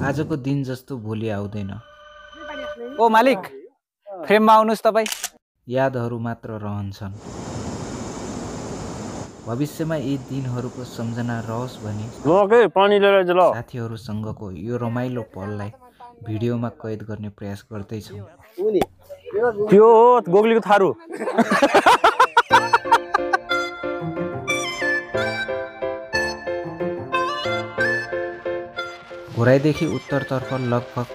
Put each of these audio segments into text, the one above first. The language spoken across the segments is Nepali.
आजको दिन जस्तो भोलि आउँदैन। ओ मालिक फ्रेममा आउनुस् तपाई। यादहरू मात्र रहन्छन्। भविष्यमा यी दिनहरूको सम्झना रहोस् भनी साथीहरूसँगको यो रमाइलो पललाई भिडियोमा कैद गर्ने प्रयास गर्दैछौँ। त्यो हो गोगलीको थारू। घोराइदेखि उत्तरतर्फ लगभग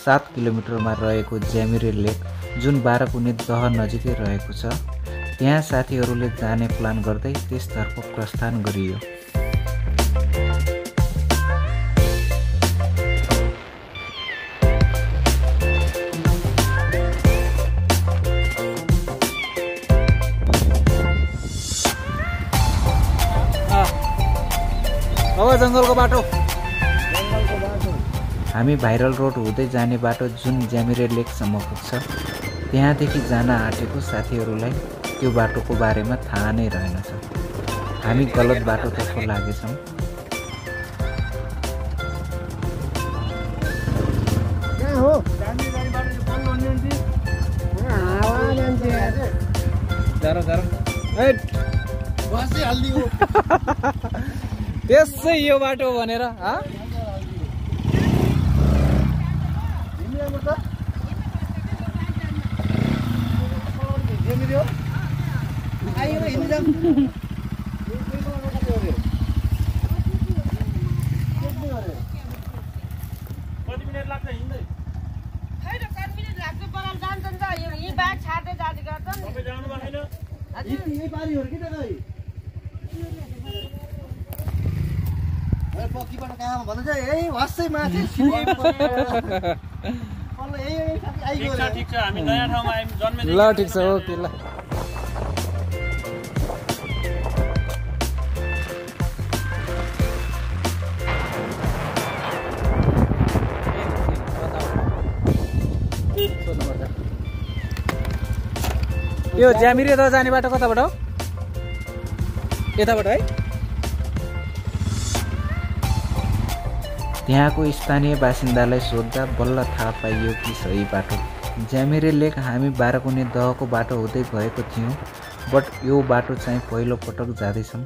7 किलोमिटरमा रहेको ज्यामिरे लेक, जुन बाराकुने दह नजिकै रहेको छ, त्यहाँ साथीहरूले जाने प्लान गर्दै त्यसतर्फ प्रस्थान गरियो। अब जङ्गलको बाटो। हामी भाइरल रोड हुँदै जाने बाटो जुन ज्यामिरे लेकसम्म पुग्छ, त्यहाँदेखि जान आँटेको साथीहरूलाई त्यो बाटोको बारेमा थाहा नै रहेनछ। हामी गलत बाटोतर्फ लागेछौँ। त्यसै यो बाटो भनेर ल ठिक छ ओके ल। यो ज्यामिरे त जाने बाटो कताबाट हो? यताबाट है? त्यहाँको स्थानीय बासिन्दालाई सोद्धा बल्ल थाहा पाइयो कि सही बाटो ज्यामिरे लेक हामी बाराकुने दहको बाटो हुँदै गएको थियौँ, बट यो बाटो चाहिँ पहिलो पटक जाँदैछौँ।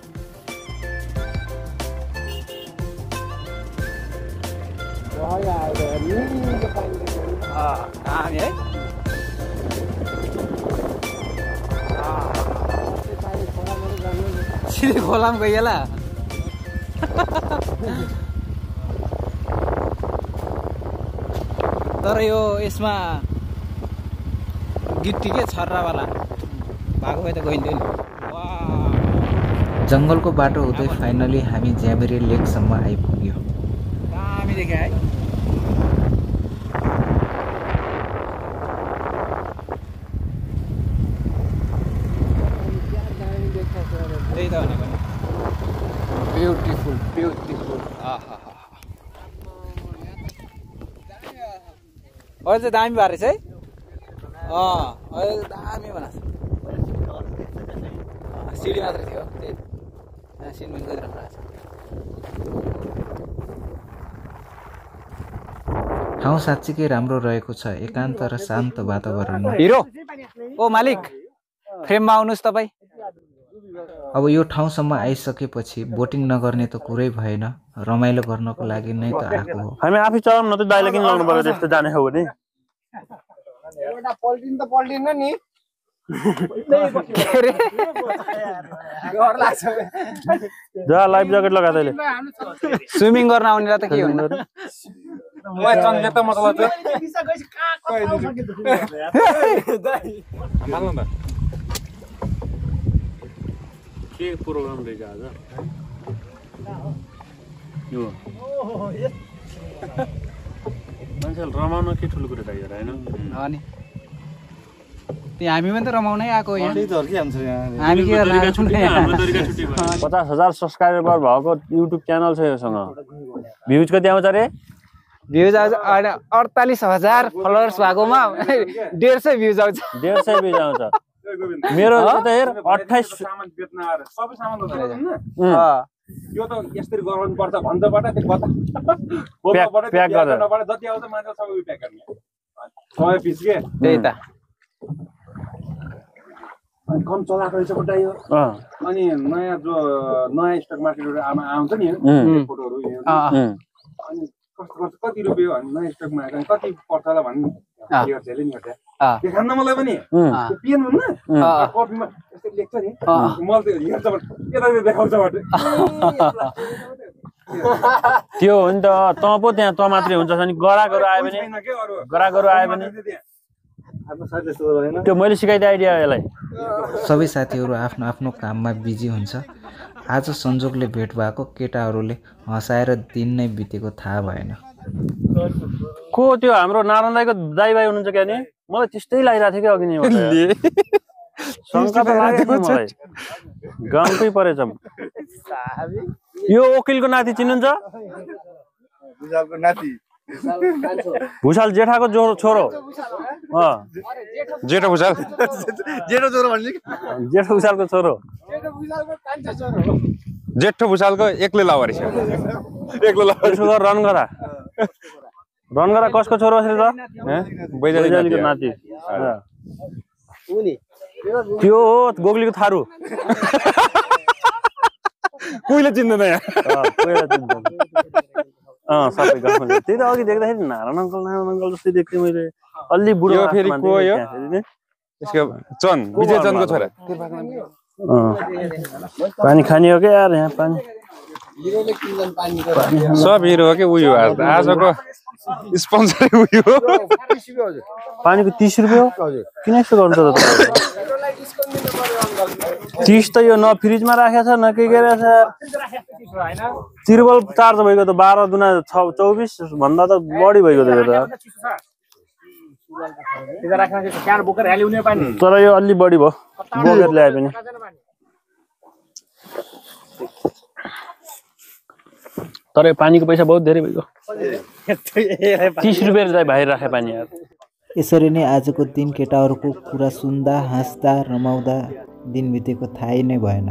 खोलाम गइएला। तर यो यसमा गिट्टी के छर्रावाला भएको भए त गइन्थ्यो नि। जङ्गलको बाटो हुँदै फाइनली हामी ज्यामिरे लेकसम्म आइपुग्यो। दामी देख्यो है। त्यही त भनेको नि, ब्युटिफुल ब्युटिफुल। अहिले चाहिँ दामी भएर चाहिँ अहिले दामी बनाएको छ। सिडी मात्रै थियो त्यही सिन पनि गरिरहनु भएको छ। ठाउँ साँच्चीकै राम्रो रहेको छ, एकान्त र शान्त वातावरणमा। हिरो ओ मालिक फ्रेममा आउनुहोस् तपाईँ। अब यो ठाउँसम्म आइसकेपछि बोटिङ नगर्ने त कुरै भएन, रमाइलो गर्नको लागि नै त आएको हो। हामी आफै चलाउँ न त, दाइले किन लाउनु पर्यो त्यस्तो जाने हो भने। एउटा पल्टिन त पल्टिन्न नि। जा लाइफ ज्याकेट लगा तैले। स्विमिङ गर्न आउनेलाई त के हुन्छ? के प्रोग्राम रहेछ आज? यो मान्छेले रमाउन के ठुलो कुरा रहेछ हैन? अनि हामी पनि त रमाउनै आएको यहाँ। हामी के गर्न 50,000 सब्स्क्राइबर भएको युट्युब च्यानल छ योसँग। भ्युज कति आउँछ रे? भ्युज आउँछ 48,000 फलोवर्स भएकोमा 150 भ्युज आउँछ। 150 भ्युज आउँछ। मेरो त हेर 28 यो त यसरी गराउनु पर्छ भन्छबाट त्यो कता बोल्नबाट प्याक गरेर। नबाट जति आउँछ मान्छे सबै उयो प्याक गर्ने 100 पिस के त्यही त अनि कम चलाएको रहेछ बट्टा यो अनि नयाँ जो नयाँ स्टक मार्केटहरु आउँछ नि फोटोहरु अनि कस्तो कति रुपैयाँ भन्ने नयाँ स्टकमा आएको कति पर्छ होला भन्ने हेर्छले नि एउटा देखाउन न मलाई पनि त्यो पेन हुन्न कपीमा यस्तो लेख्छ नि मलाई त्यो हेर्छ यता देखाउँछ बट त्यो हो नि त त पो त्यहाँ त मात्रै हुन्छ नि गरागरो आयो भने गरागरो आयो भने त्यो मैले सिकाइदिए आइडिया यसलाई सबै साथीहरू आफ्नो आफ्नो काममा बिजी हुन्छ आज संजोगले भेट भएको केटाहरूले हँसाएर दिन नै बितेको थाहा भएन को त्यो हाम्रो नारायण दाइको दाइभाइ हुनुहुन्छ क्या नि मलाई त्यस्तै लागिरहेको थियो कि अघि नै शङ्का त लागेको थियो मलाई गाउँकै परेछ यो वकिलको नाति चिन्नुहुन्छ भुसालको नाति भुसाल जेठाको छोरो जेठो भुसाल जेठो छोरो भन्ने जेठो भुसालको छोरो जेठो भुसालको एक्लै लावारी छ एक्लै त्यसो रनगरा रनगरा कसको छोरो छ त बैजालीको नाति त्यो हो गोगलीको थारू कोहीले चिन्दैन यहाँ सबै गाउँमा त्यही त अघि देख्दाखेरि नारायण अङ्कल जस्तै देख्थेँ मैले अलि बुढो यो फेरि को यो यसको चन विजय चनको छोरा पानी खाने हो क्या यार यहाँ पानी सब हिरो हो कि उयो आजको स्पोन्सर उयो पानीको 30 रुपियाँ हो किन यस्तो गर्नु त 30 त यो न फ्रिजमा राखेको छ न के गरेछ तिरुबल चार्ज भएको त 12 दुना 24 भन्दा त बढी भएको त तर यो अलि बढी भयो बोकेर ल्याए पनि तर यो पानीको पैसा बहुत धेरै भयो 30 रुपियाँ चाहिँ बाहिर राखे पानी यार यसरी नै आजको दिन केटाहरूको कुरा सुन्दा हाँस्दा रमाउँदा दिन बितेको थाहै नै भएन